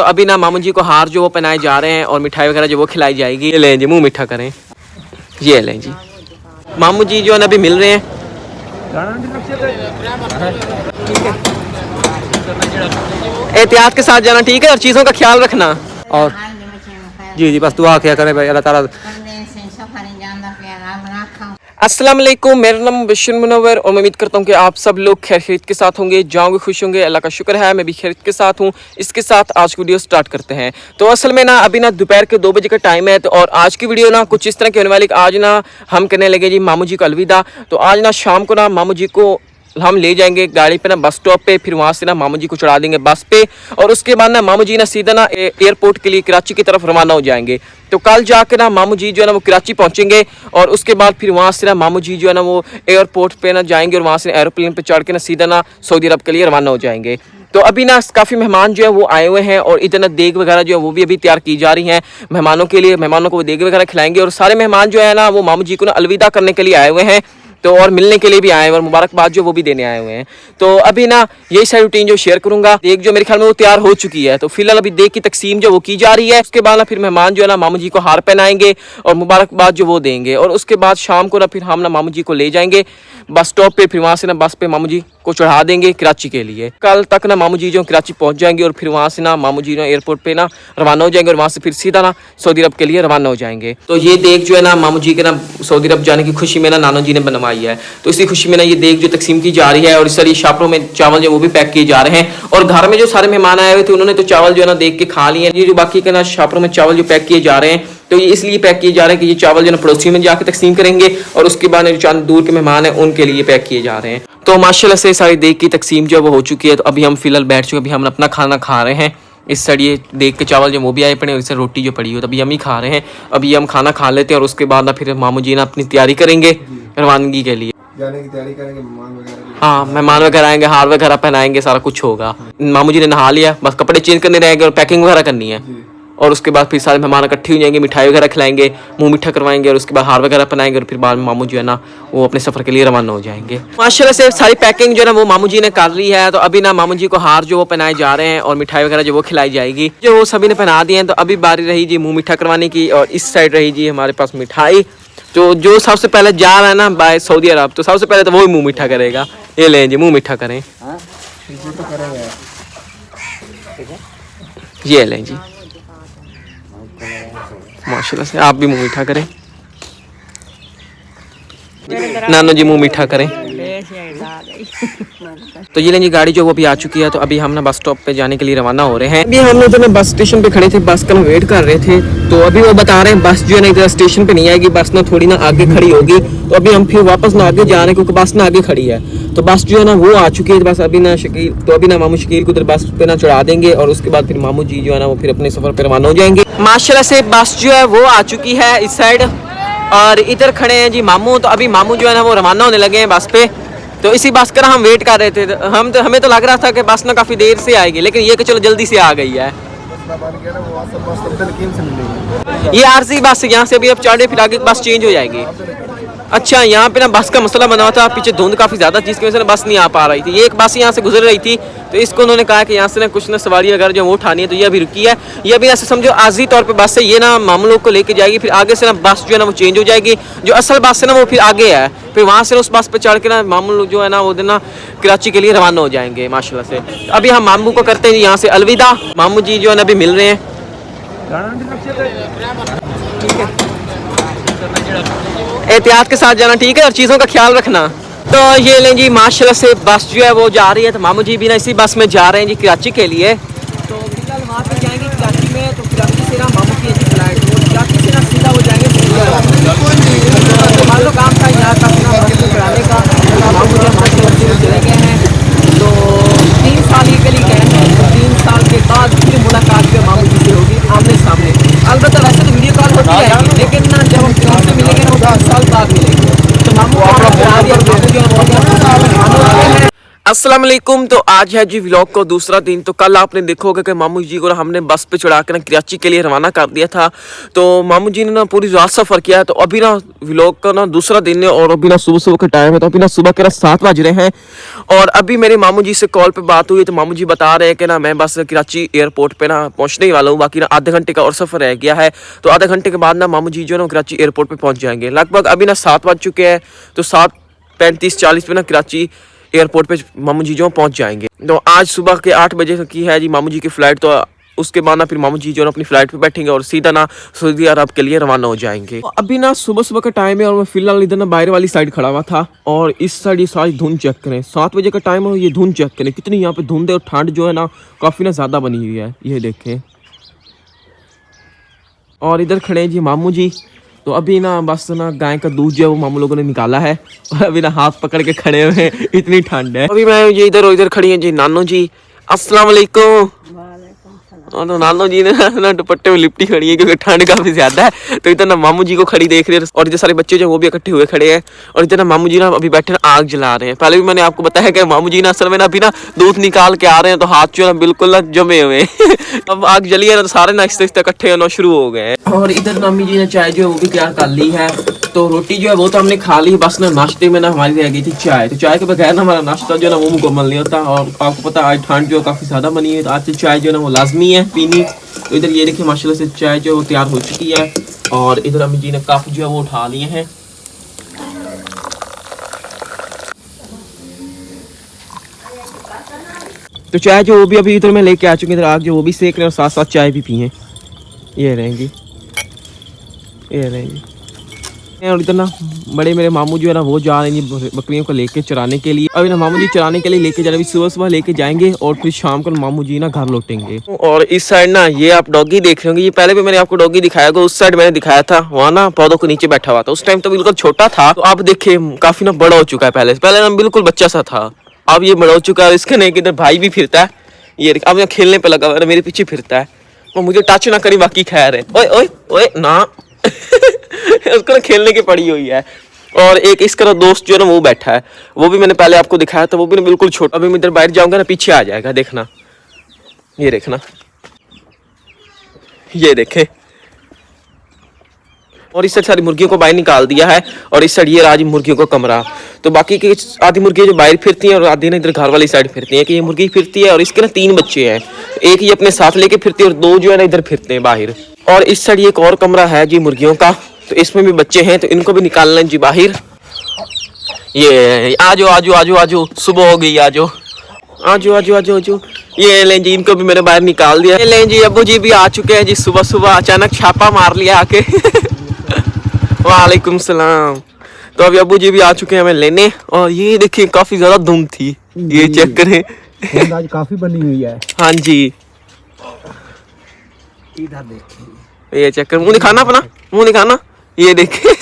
तो अभी ना मामू जी को हार जो वो पहनाए जा रहे हैं और मिठाई वगैरह जो वो खिलाई जाएगी। ये लें जी, मुंह मीठा करें। ये लें जी, मामू जी जो है ना अभी मिल रहे हैं। एहतियात के साथ जाना, ठीक है, और चीज़ों का ख्याल रखना। और जी बस दुआ क्या करें भाई, अल्लाह ताला। अस्सलाम वालेकुम, मेरा नाम बशीर मुनव्वर और मैं उम्मीद करता हूँ कि आप सब लोग खैरियत के साथ होंगे, जाओगे खुश होंगे। अल्लाह का शुक्र है मैं भी खैरियत के साथ हूँ। इसके साथ आज की वीडियो स्टार्ट करते हैं। तो असल में ना अभी ना दोपहर के 2 बजे का टाइम है। तो और आज की वीडियो ना कुछ इस तरह की होने वाली। आज ना हम करने लगे जी मामू जी को अलविदा। तो आज ना शाम को ना मामू जी को हम ले जाएंगे गाड़ी पे ना बस स्टॉप पे, फिर वहाँ से ना मामू जी को चढ़ा देंगे बस पे। और उसके बाद ना मामू जी ना सीधा ना एयरपोर्ट के लिए कराची की तरफ रवाना हो जाएंगे। तो कल जाके ना मामू जी जो है ना वो कराची पहुँचेंगे और उसके बाद फिर वहाँ से ना मामू जी जो है ना वो एयरपोर्ट पे ना जाएंगे और वहाँ से एरोप्लेन पे चढ़ के ना सीधा ना सऊदी अरब के लिए रवाना हो जाएंगे। तो अभी ना काफ़ी मेहमान जो है वो आए हुए हैं और इधर ना देग वगैरह जो है वो भी अभी तैयार की जा रही हैं मेहमानों के लिए। मेहमानों को वो देग वगैरह खिलाएंगे और सारे मेहमान जो है ना वो मामू जी को ना अलविदा करने के लिए आए हुए हैं। तो और मिलने के लिए भी आए हैं और मुबारकबाद जो वो भी देने आए हुए हैं। तो अभी ना यही सारी रूटीन जो शेयर करूंगा। देग जो मेरे ख्याल में वो तैयार हो चुकी है। तो फिलहाल अभी देग की तकसीम जो वो की जा रही है। उसके बाद ना फिर मेहमान जो है ना मामू जी को हार पहनाएंगे और मुबारकबाद जो वो देंगे। और उसके बाद शाम को ना फिर हम ना मामू जी को ले जाएंगे बस स्टॉप पे, फिर वहाँ से ना बस पे मामू जी को चढ़ा देंगे कराची के लिए। कल तक ना मामू जी जो कराची पहुँच जाएंगे और फिर वहाँ से ना मामू जी एयरपोर्ट पे ना रवाना हो जाएंगे और वहाँ से फिर सीधा ना सऊदी अरब के लिए रवाना हो जाएंगे। तो ये देग जो है ना मामू जी के ना सऊदी अरब जाने की खुशी में ना नानो जी ने बनवाई है। तो इसी खुशी में ना ये देग जो तकसीम की जा रही है और इस सारी शापरों में चावल जो वो भी पैक किए जा रहे हैं। और घर में जो सारे मेहमान आए हुए थे उन्होंने तो चावल जो है ना देख के खा लिए। ये जो बाकी के ना शापरों में चावल जो पैक किए जा रहे हैं तो ये इसलिए पैक किए जा रहे हैं कि ये चावल जो ना पड़ोसी में जाकर तकसीम करेंगे और उसके बाद जो चंद दूर के मेहमान हैं उनके लिए पैक किए जा रहे हैं। तो माशाल्लाह से सारी देग की तकसीम जो है वो हो चुकी है। तो अभी हम फिलहाल बैठ चुके, अभी हम अपना खाना खा रहे हैं। इस साइड ये देख के चावल जो वो भी आए पड़े और इससे रोटी जो पड़ी हो, तो अभी हम ही खा रहे हैं। अभी हम खाना खा लेते हैं और उसके बाद ना फिर मामू जी ना अपनी तैयारी करेंगे रवानगी के लिए जाने की तैयारी करेंगे। मेहमान वगैरह, हाँ मेहमान वगैरह आएंगे, हार वगैरह पहनाएंगे, सारा कुछ होगा। मामू जी ने नहा लिया, बस कपड़े चेंज करने रहेंगे और पैकिंग वगैरह करनी है। और उसके बाद फिर सारे मेहमान इकट्ठे हो जाएंगे, मिठाई वगैरह खिलाएंगे, मुंह मीठा करवाएंगे और उसके बाद हार वगैरह पहनाएंगे और फिर बाद में मामू जो है ना वो अपने सफ़र के लिए रवाना हो जाएंगे। माशाल्लाह से सारी पैकिंग जो है ना वो मामू जी ने कर ली है। तो अभी ना मामू जी को हार जो वो पहनाए जा रहे हैं और मिठाई वगैरह जो वो खिलाई जाएगी, जो वो सभी ने पहना दिए हैं। तो अभी बारी रही जी मुँह मीठा करवाने की और इस साइड रही जी हमारे पास मिठाई। जो सबसे पहले जा रहा है ना बाय सऊदी अरब, तो सबसे पहले तो वही मुँह मीठा करेगा। ये लें जी, मुँह मीठा करें। ये लें जी, माशाल्लाह से आप भी मुंह मीठा करें। नानो जी मुंह मीठा करें। तो ये लेंगे गाड़ी जो वो भी आ चुकी है। तो अभी हम ना बस स्टॉप पे जाने के लिए रवाना हो रहे हैं। अभी हम लोग तो ना बस स्टेशन पे खड़े थे, बस का ना वेट कर रहे थे। तो अभी वो बता रहे हैं बस जो है ना इधर स्टेशन पे नहीं आएगी, बस ना थोड़ी ना आगे खड़ी होगी। तो अभी हम फिर वापस ना आगे जा रहे हैं क्योंकि बस ना आगे खड़ी है। तो बस जो है ना वो आ चुकी है। बस अभी ना शकील, तो अभी ना मामू शकील को उधर बस पे ना चढ़ा देंगे और उसके बाद फिर मामू जी जो है ना वो फिर अपने सफर पे रवाना हो जाएंगे। माशाल्लाह से बस जो है वो आ चुकी है इस साइड और इधर खड़े हैं जी मामू। तो अभी मामू जो है ना वो रवाना होने लगे हैं बस पे। तो इसी बस का हम वेट कर रहे थे। हमें तो लग रहा था कि बस ना काफ़ी देर से आएगी, लेकिन ये कि चलो जल्दी से आ गई है। ये आरसी बस यहाँ से अभी अब चढ़े फिर आगे बस चेंज हो जाएगी। अच्छा, यहाँ पे ना बस का मसला बना हुआ था, पीछे धुंध काफ़ी ज़्यादा थी, इसकी वजह से बस नहीं आ पा रही थी। ये एक बस यहाँ से गुजर रही थी तो इसको उन्होंने कहा कि यहाँ से ना कुछ ना सवारी वगैरह जो वो उठानी है, तो ये अभी रुकी है। ये अभी ऐसे समझो आर्जी तौर पे बस है, ये ना मामू लोग को लेके जाएगी, फिर आगे से ना बस जो है ना वो चेंज हो जाएगी। जो असल बस है ना वो फिर आगे है, फिर वहाँ से उस बस पे चढ़ के ना मामू लोग जो है ना वो दिन ना कराची के लिए रवाना हो जाएंगे माशाल्लाह से। अभी हम मामू को करते हैं यहाँ से अलविदा। मामू जी जो है ना अभी मिल रहे हैं। एहतियात के साथ जाना, ठीक है, और चीज़ों का ख्याल रखना। तो ये लें जी माशाल्लाह से बस जो है वो जा रही है। तो मामू जी भी ना इसी बस में जा रहे हैं जी कराची के लिए। तो फिलहाल वहाँ पे जाएंगे कराची में। तो कराची से ना मामू की ऐसी फ्लाइट, तो कराची से ना सीधा हो जाएंगे सऊदी अरब। तो मान लो काम था यहाँ का अपना बस को चढ़ाने का, मामू जी हमारे कराची में चले गए हैं। तो 3 साल के लिए गए हैं। तो 3 साल के बाद फिर मुलाकात जो मामू जी से होगी आमने सामने। अलबत्ता वैसे तो वीडियो कॉल होती है, लेकिन ना जब हम फोन से मिलेंगे ना वो 3 साल बाद मिलेंगे। तो मामू अस्सलाम वालेकुम। तो आज है जी व्लॉग का दूसरा दिन। तो कल आपने देखोगे कि मामू जी को ना हमने बस पे चढ़ा के ना कराची के लिए रवाना कर दिया था। तो मामू जी ने ना पूरी रात सफ़र किया है। तो अभी ना व्लॉग का ना दूसरा दिन है और अभी ना सुबह सुबह का टाइम है। तो अभी ना सुबह के ना 7 बज रहे हैं और अभी मेरे मामू जी से कॉल पे बात हुई। तो मामू जी बता रहे हैं कि ना मैं बस कराची एयरपोर्ट पे ना पहुँचने ही वाला हूँ, बाकी ना आधे घंटे का और सफ़र रह गया है। तो आधे घंटे के बाद ना मामू जी जो है ना कराची एयरपोर्ट पर पहुँच जाएंगे। लगभग अभी ना 7 बज चुके हैं। तो 7:35-40 पे ना कराची एयरपोर्ट पे मामू जी जो पहुंच जाएंगे। तो आज सुबह के 8 बजे की है जी मामू जी की फ़्लाइट। तो उसके बाद ना फिर मामू जी जो है अपनी फ़्लाइट पे बैठेंगे और सीधा ना सऊदी अरब के लिए रवाना हो जाएंगे। तो अभी ना सुबह सुबह का टाइम है और मैं फिलहाल इधर ना बाहर वाली साइड खड़ा हुआ था और इस साइड ये सारी धुंध चेक करें। 7 बजे का टाइम है और ये धुंध चेक करें कितनी यहाँ पे धुंध है और ठंड जो है ना काफ़ी ना ज़्यादा बनी हुई है, ये देखें। और इधर खड़े हैं जी मामू जी। तो अभी ना बस ना गाय का दूध जो है वो मामू लोगों ने निकाला है और अभी ना हाथ पकड़ के खड़े हुए हैं, इतनी ठंड है। अभी मैं ये इधर खड़ी हैं जी नानो जी। अस्सलाम वालेकुम। और नानो जी ने ना दुपट्टे में लिपटी खड़ी है क्योंकि ठंड काफी ज्यादा है। तो इधर ना मामू जी को खड़ी देख रहे हैं और इधर सारे बच्चे जो वो भी इकट्ठे हुए खड़े हैं और इधर ना मामू जी ना अभी बैठे ना आग जला रहे हैं। पहले भी मैंने आपको बताया कि मामू जी ना असल में ना अभी ना दूध निकाल के आ रहे हैं तो हाथ जो है बिल्कुल ना जमे हुए हैं। अब आग जली है ना तो सारे ना आहिस्ते आहिस्ते इकट्ठे होना शुरू हो गए हैं। और इधर नामी जी ने चाय जो है वो भी तैयार कर ली है। तो रोटी जो है वो तो हमने खा ली, बस ना नाश्ते में ना हमारी रह गई थी चाय। तो चाय के बगैर ना हमारा नाश्ता जो है ना वो मुकम्मल नहीं होता। और आपको पता है आज ठंड जो है काफ़ी ज़्यादा बनी है तो आज से चाय जो है ना वो लाजमी है पीनी। तो इधर ये देखिए माशाल्लाह से चाय जो है वो तैयार हो चुकी है और इधर अम्मी जी ने कप जो है वो उठा लिए हैं। तो चाय जो वो भी अभी इधर मैं लेके आ चुकी, इधर आग जो वो भी सेक रहे हैं और साथ साथ चाय भी पिए। ये रहेंगी और इधर ना बड़े मेरे मामू जो है ना वो जा रहे हैं बकरियों को लेके चराने के लिए। अभी ना मामू जी चराने के लिए लेके जा रहे हैं, सुबह सुबह लेके जाएंगे और फिर शाम को मामू जी ना घर लौटेंगे। और इस साइड ना ये आप डॉगी देख रहे होंगे, ये पहले भी मैंने आपको डॉगी दिखाया था, उस साइड मैंने दिखाया था, वहाँ ना पौधों के नीचे बैठा हुआ था। उस टाइम तो बिल्कुल छोटा था। तो आप देखिए काफी ना बड़ा हो चुका है। पहले ना बिल्कुल बच्चा सा था, अब ये बड़ा हो चुका है। इसके नहीं किधर भाई भी फिरता है, ये अब यहाँ खेलने पे लगा हुआ है, मेरे पीछे फिरता है। वो मुझे टच ना करी, बाकी खैर है। ओए ओए ओए ना उसको ना खेलने की पड़ी हुई है। और एक इसका ना दोस्त जो है ना वो बैठा है, वो भी मैंने पहले आपको दिखाया था, वो भी ना बिल्कुल छोटा। अभी मैं इधर बाहर जाऊंगा ना पीछे आ जाएगा, देखना, ये देखना, ये देखे। और इस साइड सारी मुर्गियों को बाहर निकाल दिया है और इस साइड ये राजी मुर्गियों का कमरा। तो बाकी की आधी मुर्गियाँ जो बाहर फिरती हैं और आधी ना इधर घर वाली साइड फिरती हैं। कि ये मुर्गी फिरती है और इसके ना 3 बच्चे हैं, एक ये अपने साथ लेके फिरती है और 2 जो है ना इधर फिरते हैं बाहर। और इस साइड एक और कमरा है जी मुर्गियों का, तो इसमें भी बच्चे हैं, तो इनको भी निकालना है जी बाहर। ये आजो आजो आजो आजो, सुबह हो गई, आजो आजो आजो आजो आजो। ये लें जी, इनको भी मैंने बाहर निकाल दिया। ये लें जी, अब्बू जी भी आ चुके हैं जी, सुबह सुबह अचानक छापा मार लिया आके। वालेकुम सलाम। तो अभी अब्बू जी भी आ चुके हैं हमें लेने। और ये देखिए काफी ज्यादा धुंध थी, ये चेक करें, आज काफी बनी हुई है। हाँ जी, इधर देखिए, ये चेक कर, मुंह दिखाना अपना, मुंह दिखाना, ये देखे।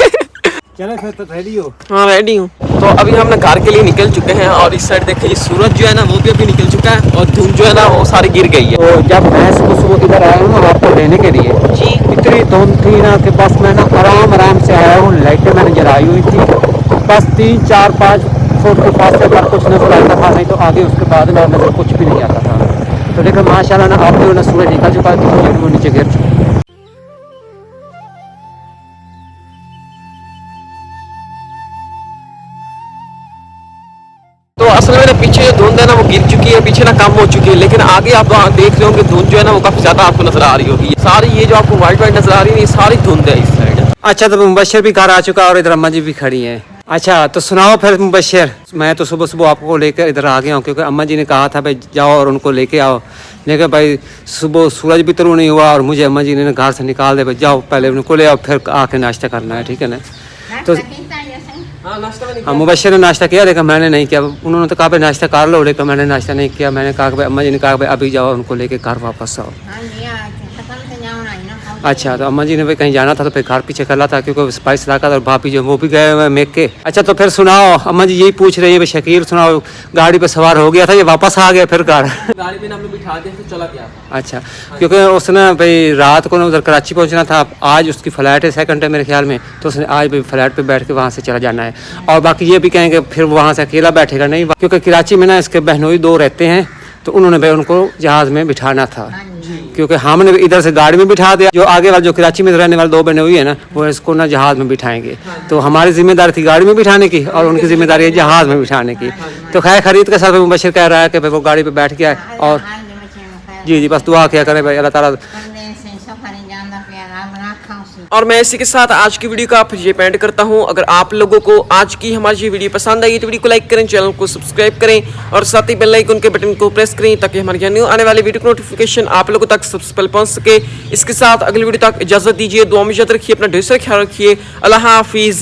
चले फिर तो रेडी हो? हाँ रेडी हूँ। तो अभी हम ना घर के लिए निकल चुके हैं और इस साइड देखिए सूरज जो है ना वो भी अभी निकल चुका है और धुंध जो है ना वो सारी गिर गई है। तो जब मैं सुबह इधर आया हूँ आपको लेने के लिए जी, इतनी धुंध थी ना कि बस मैं ना आराम से आया हूँ। लाइटें मैंने जलाई हुई थी, बस 3, 4, 5 फुट के पास से पर कुछ नजर आता था, नहीं तो आगे उसके बाद ना नजर कुछ भी नहीं आता था। तो लेकिन माशाल्लाह ना अब जो ना सूरज निकल चुका है तो वो नीचे गिर चुका है। तो असल में ना पीछे जो धुंध है ना वो गिर चुकी है, पीछे ना कम हो चुकी है, लेकिन आगे आप देख रहे होंगे धुंध जो है ना वो काफी ज्यादा आपको नजर आ रही होगी। सारी ये जो आपको व्हाइट व्हाइट नजर आ रही है, ये सारी धुंध है इस साइड। अच्छा, तो मुबशर भी घर आ चुका और इधर अम्मा जी भी खड़ी हैं। अच्छा, तो सुनाओ फिर मुबशर। मैं तो सुबह सुबह आपको लेकर इधर आ गया हूँ क्योंकि अम्मा जी ने कहा था भाई जाओ और उनको लेके आओ, लेकिन भाई सुबह सूरज भी तुलू नहीं हुआ और मुझे अम्मा जी ने घर से निकाल दे, भाई जाओ पहले उनको ले आओ फिर आके नाश्ता करना है, ठीक है ना। तो हाँ, मुबशर ने नाश्ता किया लेकिन मैंने नहीं किया। उन्होंने तो कहा भाई नाश्ता कर लो, लेकिन मैंने नाश्ता नहीं किया। मैंने कहा भाई, अम्मा जी ने कहा भाई अभी जाओ उनको लेके घर वापस आओ। अच्छा, तो अम्मा जी ने भाई कहीं जाना था तो फिर घर पीछे कर था क्योंकि स्पाइस इलाका था और भाभी जो वो भी गए हुए मेक के। अच्छा, तो फिर सुनाओ, अम्मा जी यही पूछ रही है भाई शकील सुनाओ, गाड़ी पे सवार हो गया था, ये वापस आ गया फिर घर? गाड़ी में हमने बिठा दिया तो चला गया था। अच्छा, क्योंकि उसने भाई रात को ना उधर कराची पहुंचना था, आज उसकी फ़्लाइट है सेकंड है मेरे ख्याल में, तो उसने आज भी फ़्लाइट पे बैठ के वहाँ से चला जाना है। और बाकी ये भी कहेंगे फिर वहाँ से अकेला बैठेगा नहीं, क्योंकि कराची में ना इसके बहनोई 2 रहते हैं, तो उन्होंने भाई उनको जहाज़ में बिठाना था, क्योंकि हमने इधर से गाड़ी में बिठा दिया, जो आगे वाले जो कराची में रहने वाले 2 बहनोई है ना, वो इसको ना जहाज़ में बिठाएंगे। तो हमारी जिम्मेदारी थी गाड़ी में बिठाने की और उनकी जिम्मेदारी है जहाज़ में बिठाने की। तो खैर खरीद के साथ मुबशिर कह रहा है कि भाई वो गाड़ी पे बैठ गया है। और जी जी, बस दुआ किया करें भाई अल्लाह ताला। और मैं इसी के साथ आज की वीडियो का फिर ये पेंड करता हूँ। अगर आप लोगों को आज की हमारी ये वीडियो पसंद आई तो वीडियो को लाइक करें, चैनल को सब्सक्राइब करें और साथ ही बेल आइकन के बटन को प्रेस करें ताकि हमारी न्यू आने वाली वीडियो की नोटिफिकेशन आप लोगों तक सबसे पहले पहुंच सके। इसके साथ अगली वीडियो तक इजाजत दीजिए, दुआ में याद रखिए, अपना ढेर सारा ख्याल रखिए। अल्लाह हाफिज।